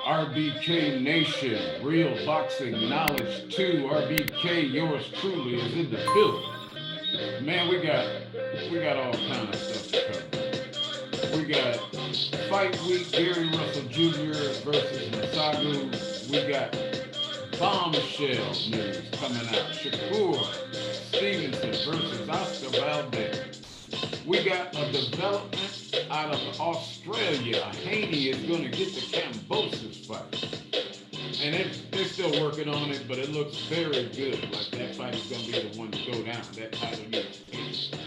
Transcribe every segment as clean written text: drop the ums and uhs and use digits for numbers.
RBK Nation, real boxing knowledge 2. RBK, yours truly, is in the building. Man, we got all kind of stuff to cover. We got fight week, Gary Russell Jr. versus Masagu. We got bombshell news coming out. Shakur Stevenson versus Oscar Valdez. We got a development out of Australia. Haney is going to get the Cambosis fight. And they're still working on it, but it looks very good. Like that fight is going to be the one to go down. That title gets paid.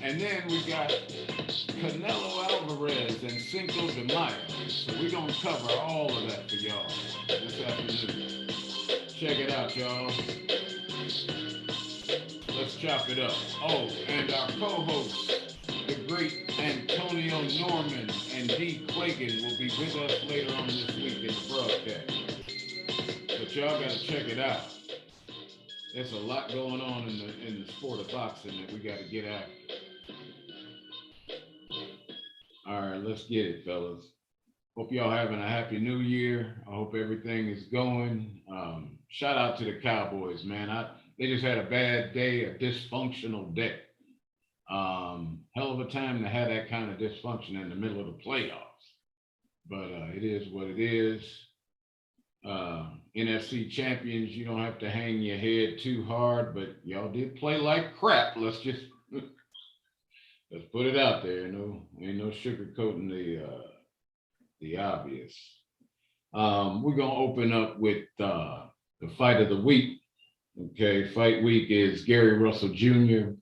And then we got Canelo Alvarez and Cinco de Mayo. So we're going to cover all of that for y'all this afternoon. Check it out, y'all. Let's chop it up. Oh, and our co-host, the great Antonio Norman and Dee Clagan will be with us later on this week in the broadcast. But y'all got to check it out. There's a lot going on in the sport of boxing that we got to get after. All right, let's get it, fellas. Hope y'all having a happy new year. I hope everything is going. Shout out to the Cowboys, man. They just had a bad day, a dysfunctional day. Hell of a time to have that kind of dysfunction in the middle of the playoffs. But it is what it is. NFC champions, you don't have to hang your head too hard, but y'all did play like crap. Let's put it out there. Ain't no sugarcoating the obvious. We're gonna open up with the fight of the week. Okay, fight week is Gary Russell Jr.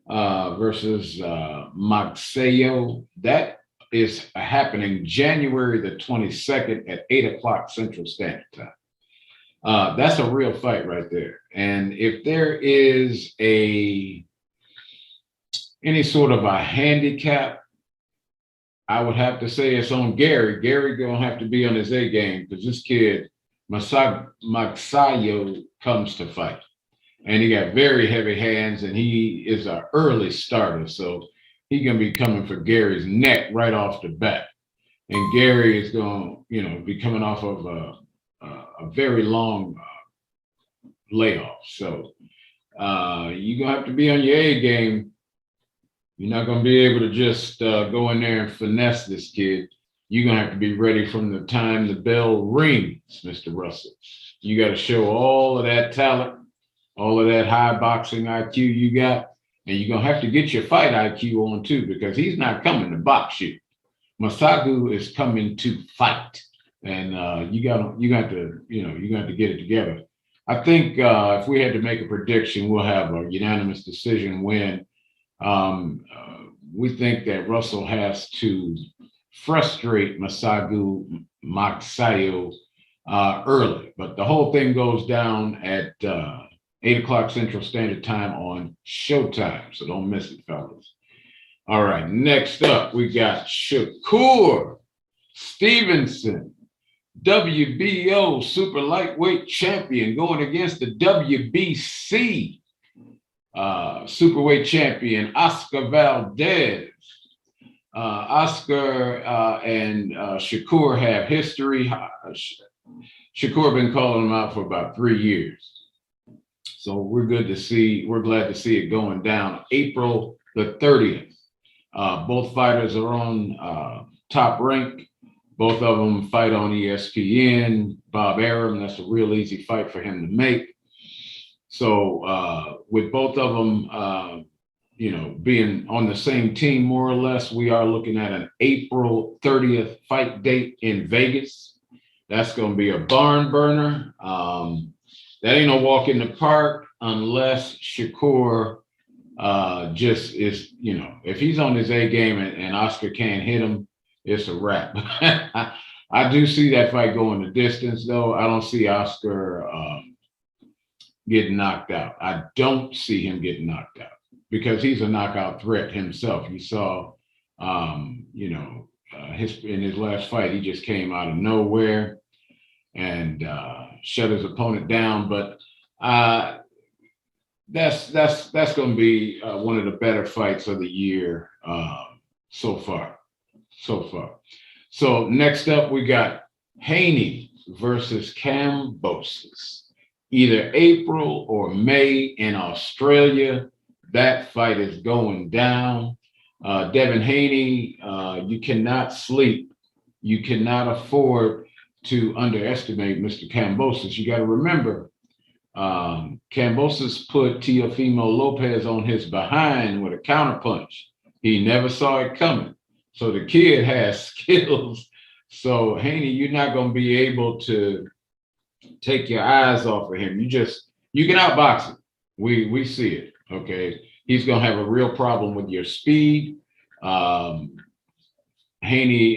Versus Magsayo. That is happening January the 22nd at 8 o'clock Central Standard Time. That's a real fight right there. And if there is any sort of a handicap, I would have to say it's on Gary. Gary gonna have to be on his A game because this kid, Magsayo, comes to fight. And he got very heavy hands and he is an early starter. So he's gonna be coming for Gary's neck right off the bat. And Gary is gonna, be coming off of a very long layoff. So you're gonna have to be on your A game. You're not going to be able to just go in there and finesse this kid. You're going to have to be ready from the time the bell rings, Mr. Russell. You got to show all of that talent, all of that high boxing IQ you got, and you're going to have to get your fight IQ on too, because he's not coming to box you. Masagu is coming to fight, and you got to get it together. I think if we had to make a prediction, we'll have a unanimous decision win. We think that Russell has to frustrate Magsayo early, but the whole thing goes down at 8 o'clock Central Standard Time on Showtime, so don't miss it, fellas. All right, next up, we got Shakur Stevenson, WBO super lightweight champion, going against the WBC superweight champion Oscar Valdez. Oscar and Shakur have history. Shakur been calling him out for about 3 years. So we're glad to see it going down April the 30th. Both fighters are on Top Rank. Both of them fight on ESPN. Bob Arum, that's a real easy fight for him to make. So with both of them, being on the same team more or less, we are looking at an April 30th fight date in Vegas. That's going to be a barn burner. That ain't no walk in the park unless Shakur just is, if he's on his A game and Oscar can't hit him, it's a wrap. I do see that fight going the distance, though. I don't see Oscar getting knocked out. I don't see him getting knocked out because he's a knockout threat himself. You saw, in his last fight, he just came out of nowhere and shut his opponent down. But that's going to be one of the better fights of the year so far. So next up, we got Haney versus Cambosis. Either April or May in Australia. That fight is going down. Devin Haney, you cannot sleep. You cannot afford to underestimate Mr. Cambosis. You got to remember, Cambosis put Teofimo Lopez on his behind with a counterpunch. He never saw it coming. So the kid has skills. So Haney, you're not going to be able to take your eyes off of him. You can outbox him. We see it. Okay. He's going to have a real problem with your speed. Haney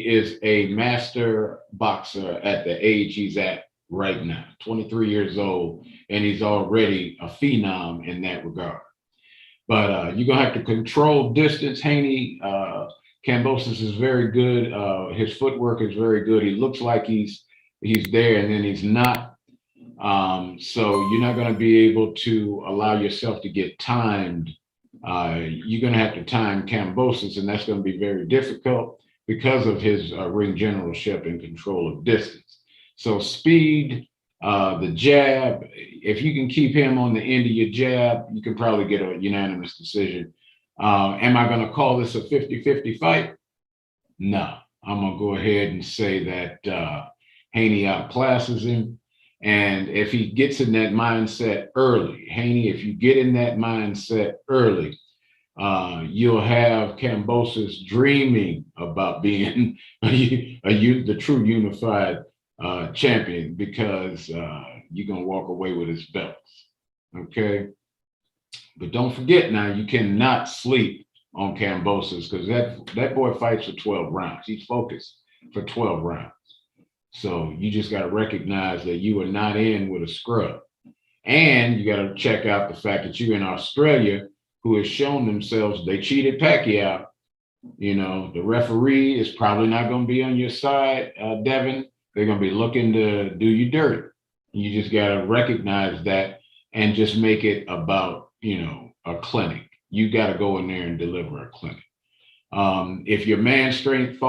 is a master boxer at the age he's at right now, 23 years old, and he's already a phenom in that regard. But you're going to have to control distance. Haney, Cambosis is very good. His footwork is very good. He looks like he's there, and then he's not. So you're not going to be able to allow yourself to get timed. You're going to have to time Cambosis, and that's going to be very difficult because of his ring generalship and control of distance. So speed, the jab, if you can keep him on the end of your jab, you can probably get a unanimous decision. Am I going to call this a 50-50 fight? No, I'm going to go ahead and say that Haney outclasses him. And if he gets in that mindset early, Haney, if you get in that mindset early, you'll have Cambosis dreaming about being the true unified champion because you're going to walk away with his belts. Okay. But don't forget now, you cannot sleep on Cambosis because that boy fights for 12 rounds. He's focused for 12 rounds. So you just got to recognize that you are not in with a scrub. And you got to check out the fact that you're in Australia, who has shown themselves, they cheated Pacquiao. The referee is probably not going to be on your side, Devin. They're going to be looking to do you dirty. You just got to recognize that and just make it about, a clinic. You got to go in there and deliver a clinic. If your man strength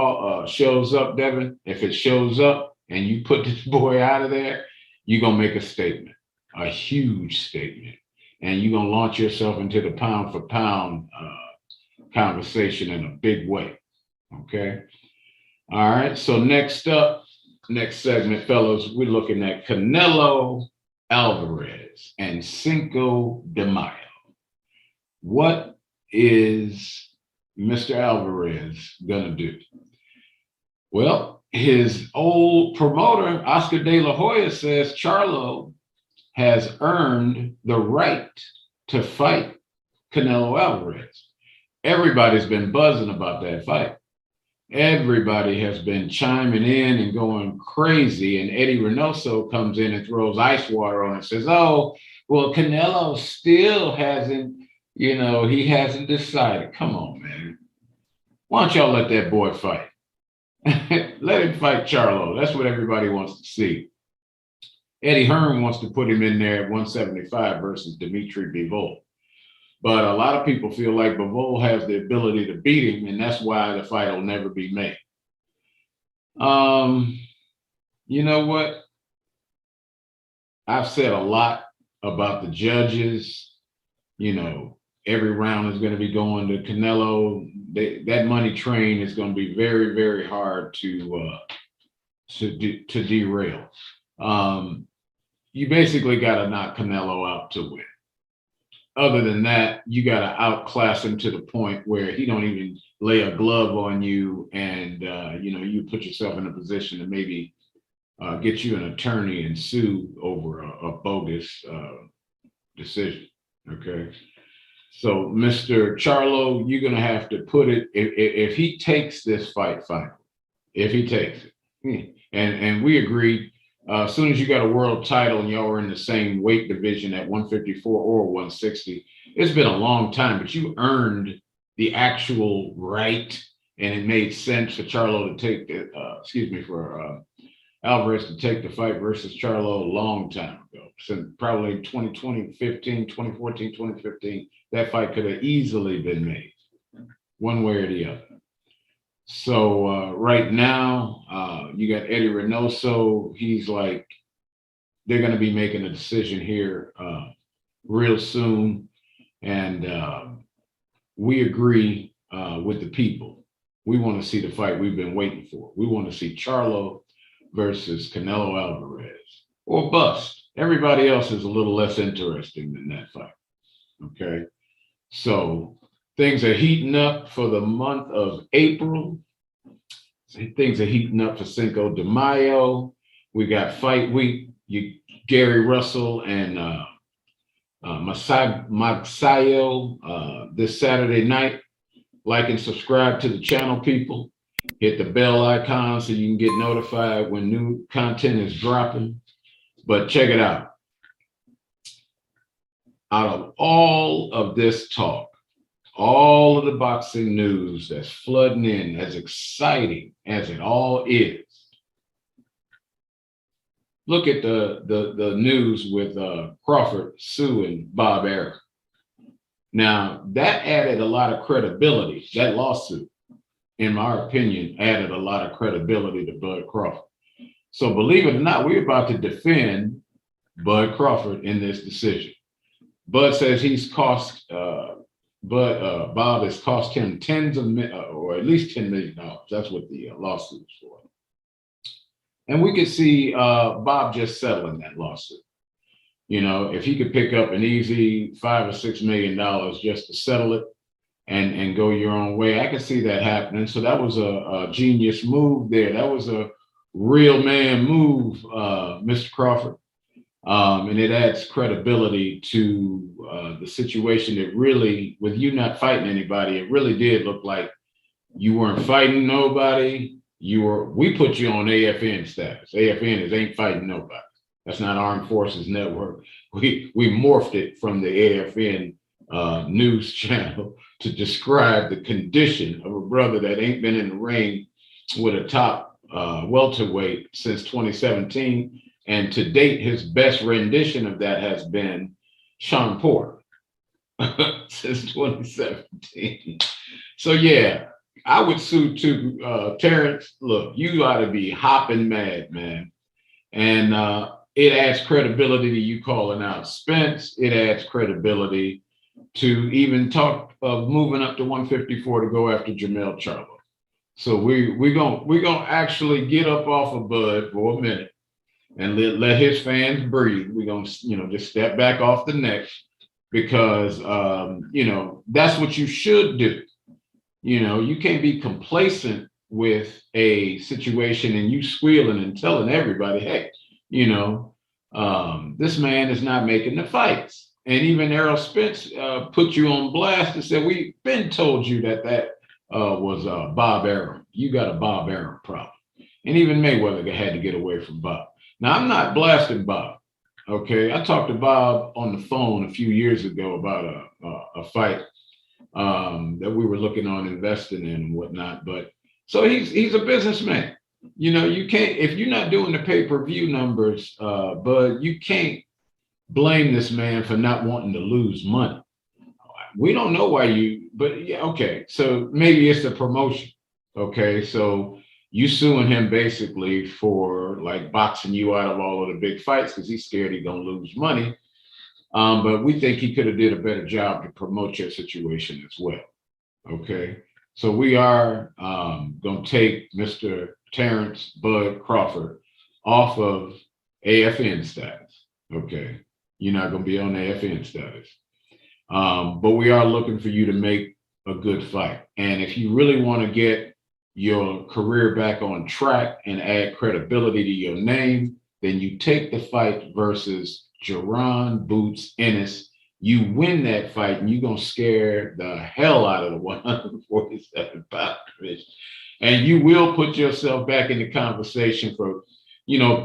shows up, Devin, if it shows up and you put this boy out of there, you're going to make a statement, a huge statement. And you're going to launch yourself into the pound for pound conversation in a big way. Okay. All right. So next segment, fellas, we're looking at Canelo Alvarez and Cinco de Mayo. What is Mr. Alvarez gonna do? Well, his old promoter, Oscar de la Hoya, says Charlo has earned the right to fight Canelo Alvarez. Everybody's been buzzing about that fight. Everybody has been chiming in and going crazy. And Eddie Reynoso comes in and throws ice water on it and says, oh, well, Canelo still hasn't, he hasn't decided. Come on, man. Why don't y'all let that boy fight? Let him fight Charlo. That's what everybody wants to see. Eddie Hearn wants to put him in there at 175 versus Dimitri Bivol. But a lot of people feel like Bivol has the ability to beat him, and that's why the fight will never be made. You know what? I've said a lot about the judges. Every round is going to be going to Canelo. That money train is going to be very, very hard to derail. You basically got to knock Canelo out to win. Other than that, you got to outclass him to the point where he don't even lay a glove on you, and you put yourself in a position to maybe get you an attorney and sue over a bogus decision. Okay. So, Mr. Charlo, you're going to have to put it, if he takes this fight final, if he takes it, And we agreed. As soon as you got a world title and y'all were in the same weight division at 154 or 160, it's been a long time, but you earned the actual right, and it made sense for Charlo to take the, for Alvarez to take the fight versus Charlo a long time ago. Since probably 2014, 2015, that fight could have easily been made one way or the other. So right now, you got Eddie Reynoso. He's like, they're going to be making a decision here real soon. And we agree with the people. We want to see the fight we've been waiting for. We want to see Charlo versus Canelo Alvarez or bust. Everybody else is a little less interesting than that fight. Okay. So things are heating up for the month of April. Things are heating up for Cinco de Mayo. We got fight week. Gary Russell and Magsayo this Saturday night. Like and subscribe to the channel, people. Hit the bell icon so you can get notified when new content is dropping. But check it out. Out of all of this talk, all of the boxing news that's flooding in, as exciting as it all is, look at the news with Crawford suing Bob Arum. Now, that added a lot of credibility. That lawsuit, in my opinion, added a lot of credibility to Bud Crawford. So believe it or not, we're about to defend Bud Crawford in this decision. Bud says Bob has cost him tens of or at least $10 million. That's what the lawsuit is for. And we could see Bob just settling that lawsuit. You know, if he could pick up an easy $5 or $6 million just to settle it and go your own way, I could see that happening. So that was a genius move there. That was a real man move, Mr. Crawford. And it adds credibility to the situation. It really, with you not fighting anybody, it really did look like you weren't fighting nobody. We put you on AFN status. AFN is ain't fighting nobody. That's not Armed Forces Network. We morphed it from the AFN news channel to describe the condition of a brother that ain't been in the ring with a top welterweight since 2017. And to date, his best rendition of that has been Sean Porter since 2017. So yeah, I would sue too, Terence. Look, you ought to be hopping mad, man. And it adds credibility to you calling out Spence. It adds credibility to even talk of moving up to 154 to go after Jermell Charlo. So we're gonna actually get up off of Bud for a minute and let his fans breathe. We're gonna just step back off the neck because that's what you should do. You can't be complacent with a situation and you squealing and telling everybody, hey, this man is not making the fights. And even Errol Spence put you on blast and said, we've been told you that was Bob Arum. You got a Bob Arum problem. And even Mayweather had to get away from Bob. Now, I'm not blasting Bob. Okay, I talked to Bob on the phone a few years ago about a fight that we were looking on investing in and whatnot. But so he's a businessman. You can't, if you're not doing the pay-per-view numbers, but you can't blame this man for not wanting to lose money. We don't know why but yeah, okay. So maybe it's the promotion. Okay, so you suing him basically for like boxing you out of all of the big fights because he's scared he's gonna lose money. But we think he could have did a better job to promote your situation as well. Okay, so we are gonna take Mr. Terence Bud Crawford off of AFN status. Okay, you're not gonna be on AFN status. But we are looking for you to make a good fight. And if you really want to get your career back on track and add credibility to your name, then you take the fight versus Jerron Boots Ennis. You win that fight and you're going to scare the hell out of the 147-pound division. And you will put yourself back in the conversation for,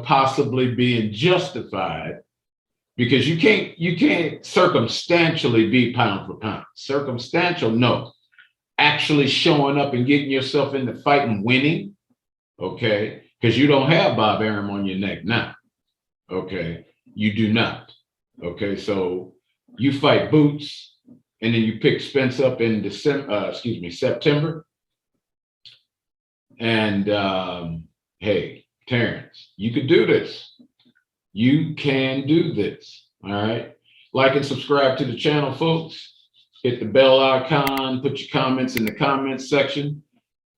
possibly being justified, because you can't circumstantially be pound for pound. Circumstantial, no. Actually showing up and getting yourself in the fight and winning, okay? Because you don't have Bob Arum on your neck now, okay? You do not, okay? So you fight Boots, and then you pick Spence up in September. And hey, Terence, you could do this. You can do this. All right. Like and subscribe to the channel, folks. Hit the bell icon. Put your comments in the comments section.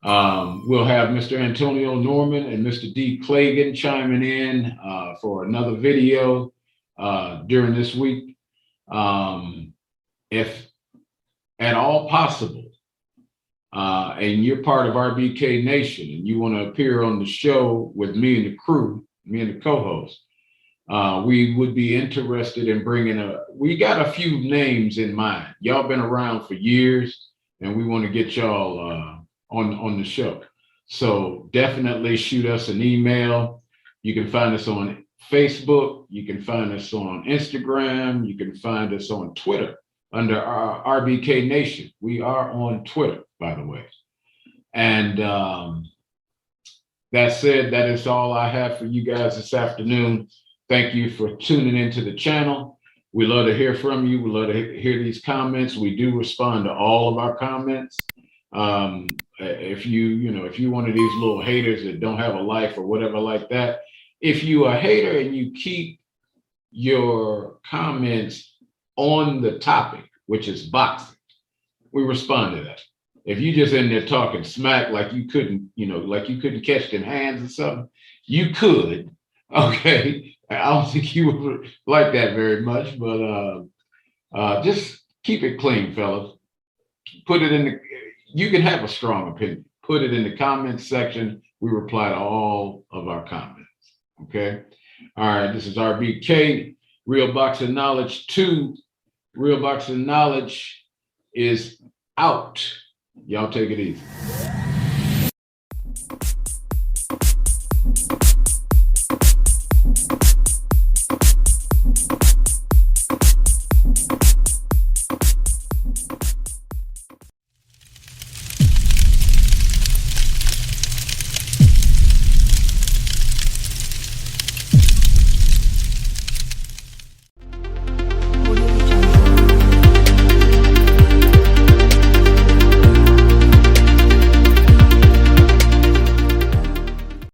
We'll have Mr. Antonio Norman and Mr. D. Clagan chiming in for another video during this week. If at all possible, and you're part of RBK Nation and you want to appear on the show with me and the crew, me and the co-host, we would be interested in we got a few names in mind. Y'all been around for years and we want to get y'all on the show. So definitely shoot us an email. You can find us on Facebook. You can find us on Instagram. You can find us on Twitter under our RBK Nation. We are on Twitter, by the way. And that said, that is all I have for you guys this afternoon. Thank you for tuning into the channel. We love to hear from you. We love to hear these comments. We do respond to all of our comments. If you're one of these little haters that don't have a life or whatever like that, if you a hater and you keep your comments on the topic, which is boxing, we respond to that. If you just in there talking smack like you couldn't catch them hands or something, you could. Okay, I don't think you would like that very much, but just keep it clean, fellas. Put it in you can have a strong opinion. Put it in the comments section. We reply to all of our comments. Okay. All right. This is RBK, Real Boxing Knowledge 2. Real Boxing Knowledge is out. Y'all take it easy.